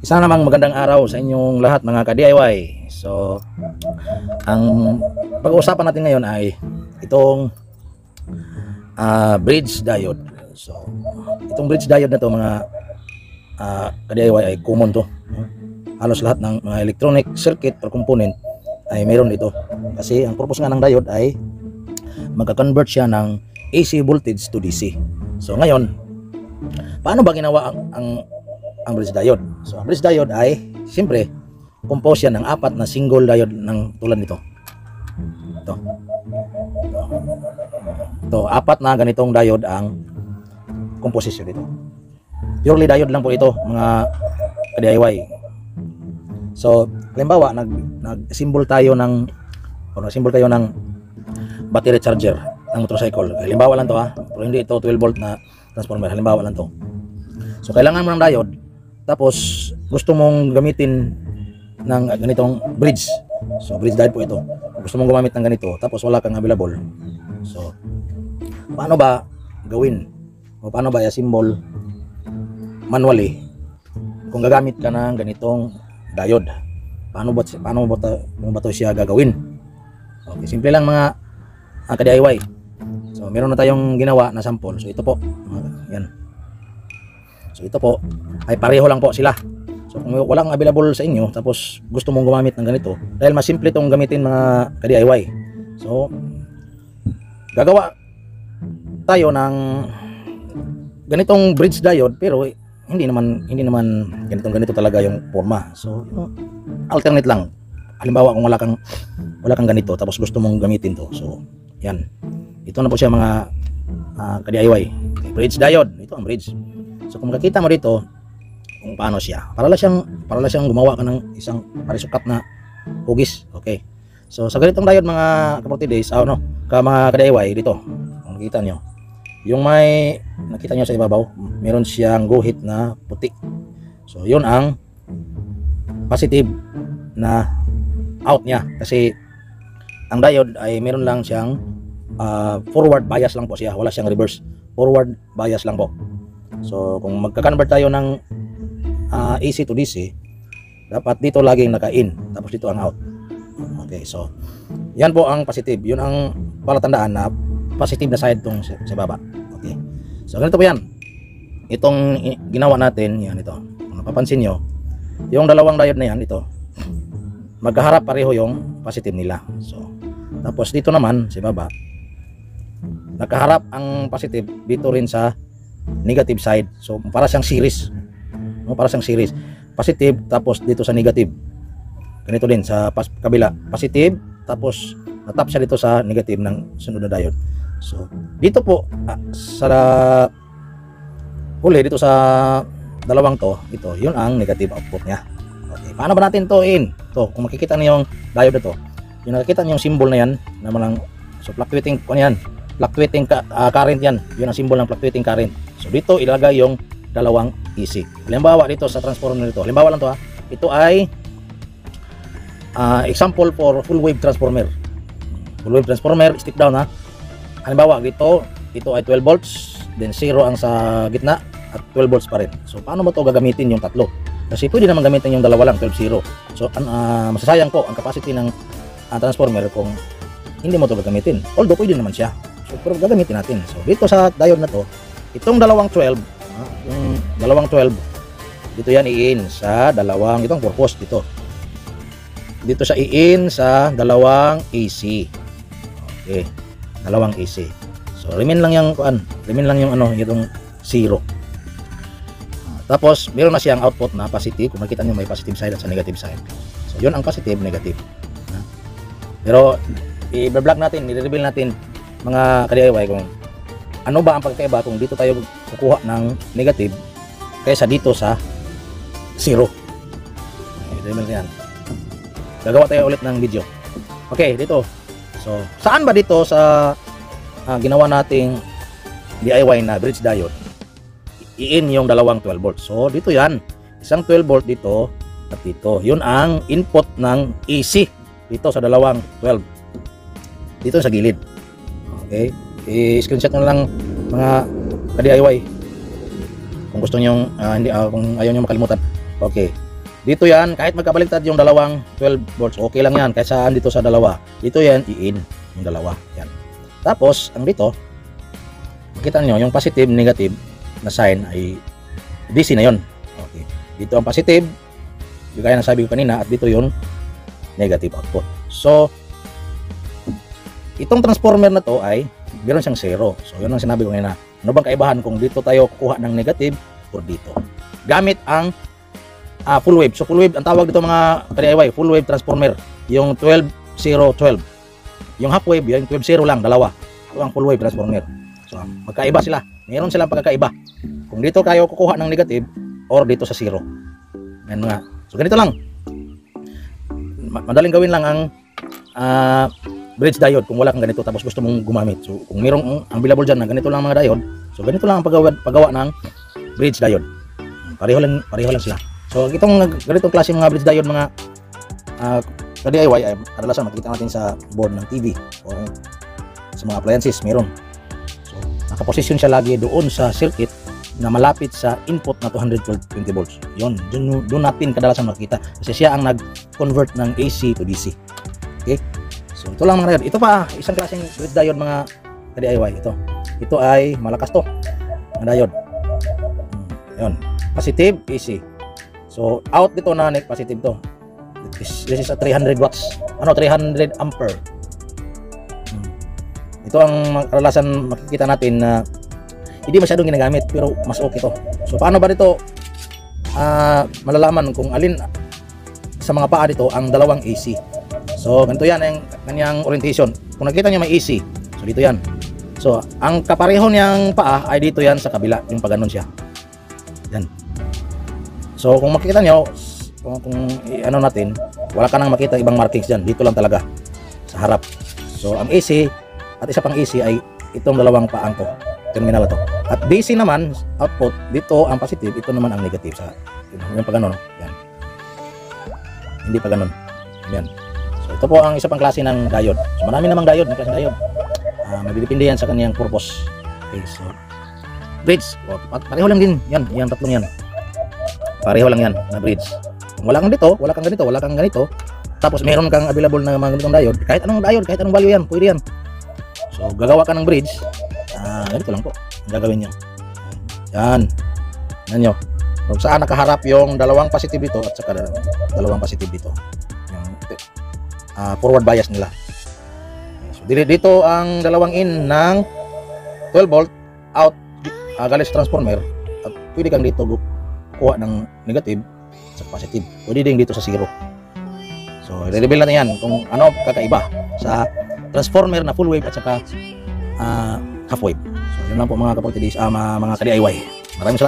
Isa namang magandang araw sa inyong lahat mga ka-DIY. So, ang pag-uusapan natin ngayon ay itong bridge diode. So, itong bridge diode na to mga ka-DIY ay common to. Halos lahat ng mga electronic circuit or component ay mayroon dito. Kasi ang purpose nga ng diode ay magka-convert siya ng AC voltage to DC. So, ngayon, paano ba ginawa ang bridge diode? So, ang bridge diode ay siyempre compose yan ng apat na single diode ng tulad nito. Ito, apat na ganitong diode ang composition dito. Purely diode lang po ito, mga DIY. So, halimbawa nag-symbol tayo ng battery charger ng motorcycle. Halimbawa lang to pero hindi ito 12 volt na transformer. Halimbawa lang to. So, kailangan mo ng diode. Tapos gusto mong gamitin ng ganitong bridge. So bridge diode po ito. Gusto mong gumamit ng ganito tapos wala kang available. So paano ba gawin? O paano ba i-symbol manually kung gagamit ka ng ganitong diode? Paano ba to siya gagawin? Okay, simple lang mga ka-DIY. So meron na tayong ginawa na sample. So ito po. Yan. So ito po ay pareho lang po sila. So kung walang available sa inyo tapos gusto mong gumamit ng ganito, dahil mas simple itong gamitin mga ka-DIY. So gagawa tayo ng ganitong bridge diode pero hindi naman ganito talaga yung forma. So alternate lang. Halimbawa kung wala kang ganito tapos gusto mong gamitin to. So yan. Ito na po siya mga ka-DIY. Bridge diode. Ito ang bridge. So kung makikita mo dito kung paano siya, para lang siyang gumawa ka ng isang parisukat na hugis. Okay. So sa ganitong diode mga ka-40 days, mga ka-DIY dito, kung nakita nyo, yung may nakita nyo sa ibabaw, meron siyang guhit na puti. So yun ang positive na out niya, kasi ang diode ay meron lang siyang forward bias lang po siya, wala siyang reverse, forward bias lang po. So kung magka-convert tayo ng AC to DC, dapat dito laging naka-in, tapos dito ang out. Okay, so yan po ang positive. Yun ang palatandaan na positive na side tong sa baba. Okay, so ganito po yan. Itong ginawa natin, yan ito. Kung napapansin nyo, yung dalawang diode na yan, ito, magkaharap pareho yung positive nila. So tapos dito naman sa baba, nakaharap ang positive dito rin sa negative side. So para siyang series. Positive tapos dito sa negative. Ganito din sa kabila, positive tapos natap siya dito sa negative ng sunod na diode. So dito po sa dito sa dalawang to, ito, yun ang negative output niya. Okay, paano ba natin to in? To, kung makikita niyo yung diode na to, yung nakikita niyo yung symbol na yan, naman so fluctuating current yan. Yun ang symbol ng fluctuating current. So dito ilagay yung dalawang AC. Halimbawa dito sa transformer nito. Halimbawa lang to ito ay example for full wave transformer. Full wave transformer, step down Halimbawa dito, ito ay 12 volts, then 0 ang sa gitna at 12 volts pa rin. So paano mo to gagamitin yung tatlo? Kasi pwede naman gamitin yung dalawa lang, 12-0. So masasayang po ang capacity ng transformer kung hindi mo to gagamitin. Although pwede naman siya. So pero gagamitin natin. So dito sa diode na to, itong dalawang 12, yung dalawang 12, dito yan i-in sa dalawang, itong purpose dito. Dito sa i-in sa dalawang AC. Okay, dalawang AC. So remain lang yung itong 0. Tapos meron na siyang output na positive. Kung makita niyo may positive side at sa negative side. So yun ang positive, negative. Pero i-block natin, i-reveal natin mga ka-DIY kung ano ba ang pagkaiba kung dito tayo kukuha ng negative kaysa dito sa 0. I-reveal yan. Gagawa tayo ulit ng video. Okay, dito. So saan ba dito sa ginawa nating DIY na bridge diode i-in yung dalawang 12 volts? So dito yan, isang 12 volt dito at dito. Yun ang input ng AC dito sa dalawang 12 dito sa gilid. Okay, i-screenshot nyo lang mga ka-DIY kung gusto nyo kung ayaw nyo makalimutan. Okay, Dito yan, kahit magkabaliktad yung dalawang 12 volts, okay lang yan. Kahit saan dito sa dalawa. Dito yan, i-in yung dalawa. Yan. Tapos, ang dito, makita nyo, yung positive, negative na sign ay DC na yon. Okay. Dito ang positive, yung kaya nasabi ko kanina, at dito yung negative output. So, itong transformer na to ay meron siyang zero. So, yun ang sinabi ko kanina. Ano bang kaibahan kung dito tayo kukuha ng negative or dito? Gamit ang full wave. So, full wave, ang tawag dito mga DIY, full wave transformer. Yung 12-0-12. Yung half wave, yung 12-0 lang, dalawa. Ito ang full wave transformer. So, magkaiba sila. Meron silang pagkakaiba. Kung dito tayo kukuha ng negative or dito sa zero. Yan nga. So, ganito lang. Madaling gawin lang ang bridge diode kung wala kang ganito tapos gusto mong gumamit. So, kung mayroong available dyan na ganito lang mga diode, so ganito lang ang paggawa ng bridge diode. Pareho lang sila. So, itong ganitong klase mga bridge diode mga DIY ay kadalasan makikita natin sa board ng TV o sa mga appliances, meron. So, nakaposisyon siya lagi doon sa circuit na malapit sa input na 220 volts. Yun, doon natin kadalasan makikita kasi siya ang nag-convert ng AC to DC. Okay? So, ito lang mga diode. Ito pa, isang klaseng bridge diode mga DIY. Ito ay malakas to. Mga diode. Yun. Positive, AC. So, out dito na positive to. This is a 300 watts. 300 ampere. Ito ang kadalasan makikita natin na hindi masyadong ginagamit pero mas okay to. So, paano ba dito malalaman kung alin sa mga paa dito ang dalawang AC? So, ganito yan ang kanyang orientation. Kung nakita nyo may AC, so dito yan. So, ang kapareho niyang paa ay dito yan sa kabila, yung pag-ganon siya. Yan. So, kung makikita nyo, kung ano natin, wala ka nang makita ibang markings dyan. Dito lang talaga, sa harap. So, ang AC, at isa pang AC ay itong dalawang paang to. Terminal to. At DC naman, output, dito ang positive, ito naman ang negative. Sa, yung pag-ganon. Yan. Hindi pag-ganon. Yan. So, ito po ang isa pang klase ng diode. So, marami namang diode, may klaseng diode. Magdidepende yan sa kanyang purpose. Okay, so, bridge. Pareho lang din. Yan, yan, tatlong yan. Pareho lang yan na bridge. Kung wala kang dito, wala kang ganito, wala kang ganito, tapos meron kang available na mga ganitong diode, kahit anong value yan, pwede yan. So, gagawa ka ng bridge, ganito lang po, ang gagawin nyo. Yan. Yan nyo. Kung saan nakaharap yung dalawang positive dito at saka dalawang positive dito. Yung forward bias nila. So, dito ang dalawang in ng 12 volt out galing sa transformer at pwede kang dito kuha ng negative sa positive. Pwede din dito sa zero. So, i-reveal natin yan kung ano kakaiba sa transformer na full wave at saka half wave. So, yun lang po mga kapatid, mga ka-DIY. Maraming salamat.